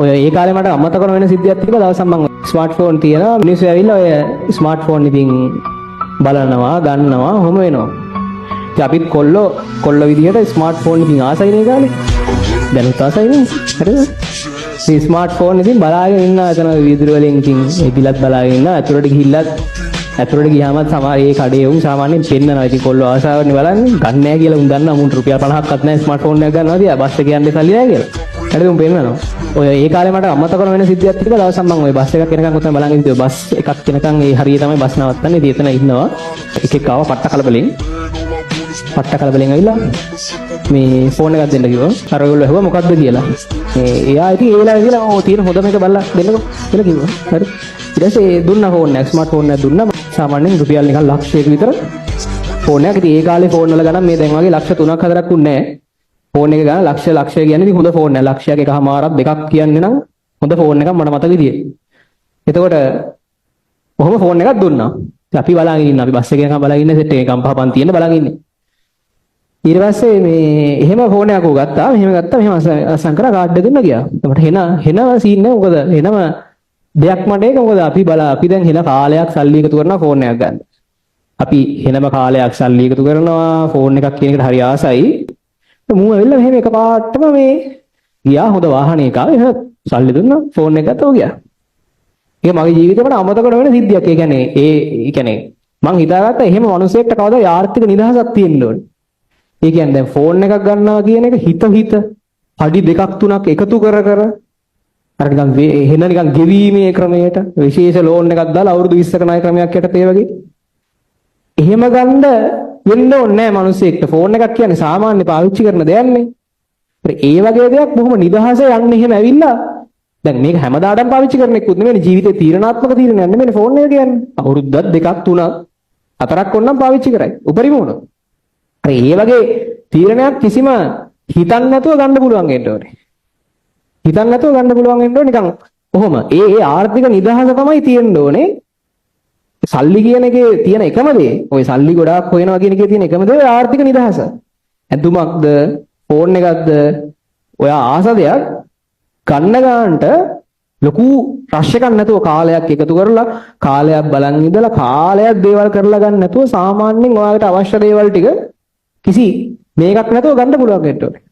ඔය ඒ කාලේ මට අමතක වෙන සිද්ධියක් තිබ්බා. දවසක් මම ස්මාර්ට්ෆෝන් තියනවා. මිනිස්සු ඇවිල්ලා ඔය ස්මාර්ට්ෆෝන් ඉතින් බලනවා, ගන්නවා, ඔහොම වෙනවා. ඉතින් අපිත් කොල්ල විදිහට ස්මාර්ට්ෆෝන් ඉතින් ආසයිනේ කාලේ. දැනුත් ආසයිනේ. හරිද? මේ ස්මාර්ට්ෆෝන් ඉතින් බලාගෙන ඉන්නවා. එතන විදුර වලින් ඉතින් ඒකිලත් බලාගෙන ඉන්නවා. ඇතුළට ගිහිල්ලත් ඇතුළට ගියාම සමහර ඒ කඩේ උන් සාමාන්‍යයෙන් පෙන්නනවා. ඉතින් කොල්ලෝ ආසාවෙන් බලන්නේ ගන්න නැහැ කියලා උන් දන්නා. උන්ට රුපියල් 50ක්වත් නැහැ ස්මාර්ට්ෆෝන් එකක් ගන්නවා තියා. බස් එක යන්නේ සල්ලි නැහැ කියලා. හරිද? උන් පෙන්නනවා. ඔය ඒ කාලේ මට අමතක වෙන සිද්ධියක් තිබ්බා. දවසක් මම ඔය බස් එකක් එනකන් උතන බලන් ඉඳිද්දි බස් එකක් එනකන් ඒ හරිය තමයි බස් නවත්තන්නේ. ඉතින් එතන ඉන්නවා. එකෙක් ආව පට්ට කලබලෙන් ඇවිල්ලා මේ ෆෝන් එකක් දෙන්න කිව්වා. අර ඔයගොල්ලෝ ඇහුවා මොකද්ද කියලා. මේ එයා ඉතින් ඒ වෙලාවේ කියලා ඔය තියෙන හොඳම එක බලලා දෙන්නකෝ කියලා කිව්වා. හරි. ඊට පස්සේ දුන්නා ෆෝන් එක. ස්මාර්ට්ෆෝන් එකක් දුන්නා. සාමාන්‍යයෙන් රුපියල් නිකන් ලක්ෂයක විතර ෆෝන් එකක්. ඉතින් ඒ කාලේ ෆෝන් වල ගණන් මේ දැන් වගේ ලක්ෂ 3ක් 4ක් උන්නේ නැහැ. ෆෝන් එක ගන්න ලක්ෂය කියන්නේ ඉතින් හොඳ ෆෝන් එක. ලක්ෂයක එකමාරක් දෙකක් කියන්නේ නම් හොඳ ෆෝන් එකක් මට මතක විදියේ. එතකොට කොහොම ෆෝන් එකක් දුන්නා. ඉතින් අපි බලාගෙන ඉන්නවා. අපි බස් එකේ යනකම් බලාගෙන ඉන්නේ සෙට් එකේ කම්පහපන් තියෙන බලාගෙන ඉන්නේ. ඊට පස්සේ මේ එහෙම ෆෝන් එකක් ගත්තා. මෙහෙම අසංකර කාඩ් එක දුන්නා ගියා. මට හෙන සීන් එක මොකද? හෙනම දෙයක් මට ඒක මොකද අපි දැන් හෙන කාලයක් සල්ලි එකතු කරනවා ෆෝන් එකක් ගන්න. අපි හෙනම කාලයක් සල්ලි එකතු කරනවා ෆෝන් එකක් කියන එකට හරි ආසයි. මූ ඇවිල්ලා මෙහෙම එකපාරටම මේ ගියා හොඳ වාහනයක ආවේ සල්ලි දුන්නා ෆෝන් එක ගත්තා ගියා. ඒක මගේ ජීවිතේ මට අමතක වෙන සිද්ධියක්. ඒ කියන්නේ මං හිතාගත්තා එහෙම මිනිසෙක්ට කවදා ආර්ථික නිදහසක් තියෙන්න ඕනේ. ඒ කියන්නේ දැන් ෆෝන් එකක් ගන්නවා කියන එක හිත පඩි දෙකක් තුනක් එකතු කර අර නිකන් එහෙන නිකන් ගෙවීමේ ක්‍රමයට විශේෂ ලෝන් එකක් දාලා අවුරුදු 20ක ණය ක්‍රමයක් යටතේ වගේ එහෙම ගන්න වෙන්න ඕනේ නැහැ මිනිස්සෙක්ට. ෆෝන් එකක් කියන්නේ සාමාන්‍ය පාවිච්චි කරන දෙයක් නේ. ඒ වගේ දෙයක් බොහොම නිදහස යන්නේ එහෙම ඇවිල්ලා දැන් මේක හැමදාටම පාවිච්චි කරන එකකුත් නෙමෙයි. ජීවිතේ තීරණාත්මක තීරණයක් නෙමෙයි ෆෝන් එක කියන්නේ. අවුරුද්දක් දෙකක් තුනක් හතරක් ඕනනම් පාවිච්චි කරයි. උපරිම වුණා. ඒ වගේ තීරණයක් කිසිම හිතන්නේ නැතුව ගන්න පුළුවන් වෙන්න ඕනේ. හිතන්නේ නැතුව ගන්න පුළුවන් වෙන්න ඕනේ නිකන් කොහොම. ඒ ආර්ථික නිදහස තමයි තියෙන්න ඕනේ. සල්ලි කියන එකේ තියෙන එකම දේ. ඔය සල්ලි ගොඩාක් හොයනවා කියන එකේ තියෙන එකම දේ ආර්ථික නිදහස. ඇඳුමක්ද, ෆෝන් එකක්ද, ඔය ආස දෙයක් ගන්න ගන්නට ලොකු රෂ් එකක් නැතුව කාලයක් එකතු කරලා කාලයක් බලන් ඉඳලා කාලයක් දේවල් කරලා ගන්න නැතුව සාමාන්‍යයෙන් ඔයාලට අවශ්‍ය දේවල් ටික කිසි මේකක් නැතුව ගන්න පුළුවන් වෙන්න ඕනේ.